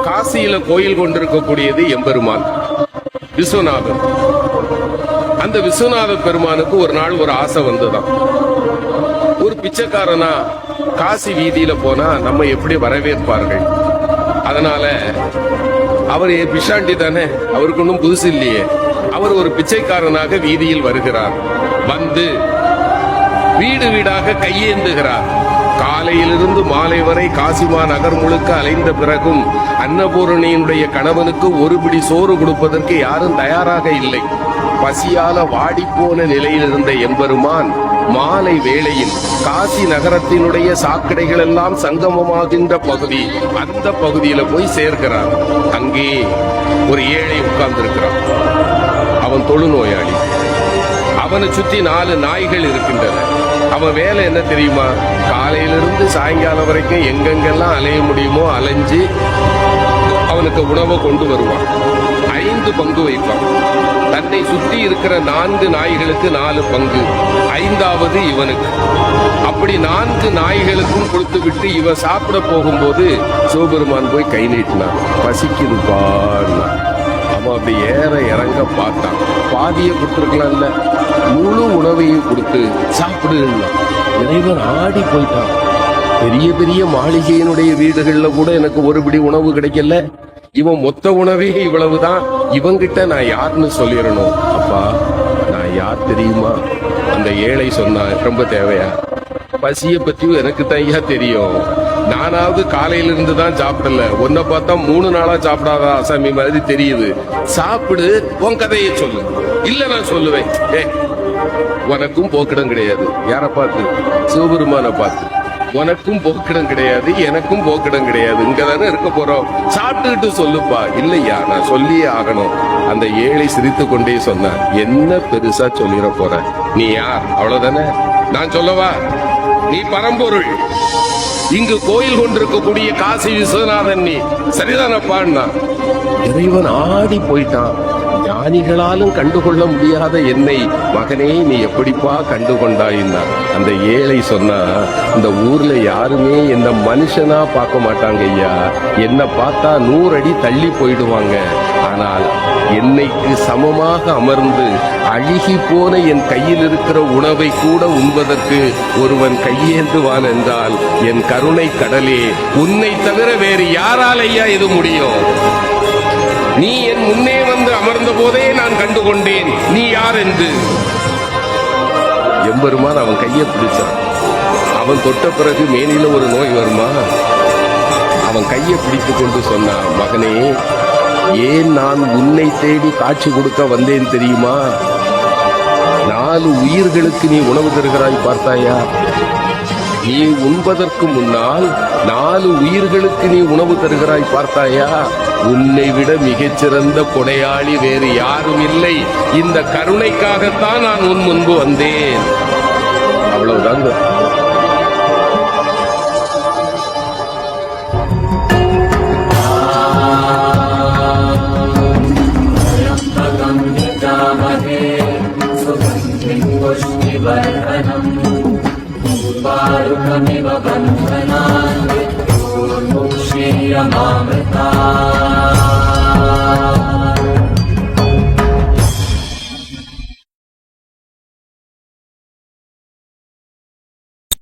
காசியில கோயில் கொண்டிருக்கக்கூடியது எம்பெருமான் விஸ்வநாதர். அந்த விஸ்வநாத பெருமானுக்கு ஒரு நாள் ஒரு ஆசை வந்துதான். ஒரு பிச்சைக்காரனா காசி வீதியில போனா நம்ம எப்படி வரவேற்பார்கள்? அதனால அவர் பிஷாண்டி தானே, அவருக்கு ஒன்றும் புதுசு இல்லையே. அவர் ஒரு பிச்சைக்காரனாக வீதியில் வருகிறார். வந்து வீடு வீடாக கையேந்துகிறார். காலையிலிருந்து மாலை வரை காசிமா நகர் முழுக்க அலைந்த பிறகும் அன்னபூரணியினுடைய கணவனுக்கு ஒரு பிடி சோறு கொடுப்பதற்கு யாரும் தயாராக இல்லை. பசியால வாடிப்போன நிலையில் இருந்த எம்பெருமான் மாலை வேளையில் காசி நகரத்தினுடைய சாக்கடைகள் எல்லாம் சங்கமமாகின்ற பகுதி, அந்த பகுதியில போய் சேர்க்கிறார். அங்கே ஒரு ஏழை உட்கார்ந்திருக்கிறான். அவன் தொழுநோயாளி. அவனை சுற்றி 4 நாய்கள் இருக்கின்றன. அவன் வேலை என்ன தெரியுமா? காலையிலிருந்து சாயங்காலம் வரைக்கும் எங்கெங்கெல்லாம் அலைய முடியுமோ அலைஞ்சு அவனுக்கு உணவை கொண்டு வருவான். 5 பங்கு வைப்பான். தன்னை சுற்றி இருக்கிற 4 நாய்களுக்கு 4 பங்கு, 5வது இவனுக்கு. அப்படி 4 நாய்களுக்கும் கொடுத்து விட்டு இவன் சாப்பிட போகும்போது சிவபெருமான் போய் கை நீட்டினான். பசிக்குதுப்பான்னா. அவன் அப்படி ஏற இறங்க பார்த்தான். பாதியை கொடுத்துருக்கலாம்ல, முழு உணவையும் கொடுத்து சாப்பிடுன்னா. இறைவன் ஆடி போயிட்டான். பெரிய பெரிய மாளிகையினுடைய வீடுகள்ல கூட எனக்கு ஒரு பிடி உணவு கிடைக்கல, இவன் மொத்த உணவே இவ்வளவுதான், இவங்கிட்ட நான் யாருன்னு சொல்லிடணும். அப்பா நான் யார் தெரியுமா? அந்த ஏழை சொன்னா, ரொம்ப தேவையா? பசிய பத்தியும் எனக்கு தையா தெரியும். நானாவது காலையில இருந்து தான் சாப்பிடல, உன்னை பார்த்தா 3 நாளா சாப்பிடாத அசாமி மாதிரி தெரியுது. சாப்பிடு, உன் கதையை சொல்லு. இல்ல நான் சொல்லுவேன். உனக்கும் போக்கிடம் கிடையாது. யார பார்த்து? சிவபெருமான பார்த்து. உனக்கும் போக்கிடம் கிடையாது, எனக்கும் போக்கிடம் கிடையாது. இங்கதானே இருக்க போறோம், சாப்பிட்டுக்கிட்டு சொல்லுப்பா. இல்லையா, நான் சொல்லியே ஆகணும். அந்த ஏழை சிரித்து கொண்டே சொன்னார், என்ன பெருசா சொல்லிட போற? நீ யார்? அவ்வளவுதானே. நான் சொல்லவா? நீ பரம்பொருள். இங்கு கோயில் கொண்டிருக்கக்கூடிய காசி விஸ்வநாதன் நீ. சரிதானப்பான்னா. இறைவன் ஆடி போயிட்டான். ஞானிகளாலும் கண்டுகொள்ள முடியாத என்னை மகனே நீ எப்படிப்பா கண்டுகொண்டாயின்னா. அந்த ஏழை சொன்னா, இந்த ஊர்ல யாருமே என்ன மனுஷனா பார்க்க மாட்டாங்க ஐயா. என்ன பார்த்தா 100 அடி தள்ளி போயிடுவாங்க. ஆனால் என்னைக்கு சமமாக அமர்ந்து அழுகி போன என் கையில் இருக்கிற உணவை கூட உண்பதற்கு ஒருவன் கையேந்துவான் என்றால் என் கருணை கடலே, உன்னை தவிர வேறு யாரால் ஐயா இது முடியும்? நீ என் முன்னே வந்து அமர்ந்த போதே நான் கண்டுகொண்டேன் நீ யார் என்று. எம்பெருமான் அவன் கையை பிடிச்சான். அவன் தொட்ட பிறகு மேனில ஒரு நோய் வருமா? அவன் கையை பிடித்துக் கொண்டு சொன்னான், மகனே ஏன் நான் உன்னை தேடி காட்சி கொடுக்க வந்தேன் தெரியுமா? 4 உயிர்களுக்கு நீ உணவு தருகிறாய் பார்த்தாயா? நீ உண்பதற்கு முன்னால் 4 உயிர்களுக்கு நீ உணவு தருகிறாய் பார்த்தாயா? உன்னை விட மிகச்சிறந்த கொடையாளி வேறு யாரும் இல்லை. இந்த கருணைக்காகத்தான் நான் உன் முன்பு வந்தேன். அவ்வளவுதாங்க. पूर्वारुकमिव बन्धनान् विद्युर्मुक्षीयमामृतात्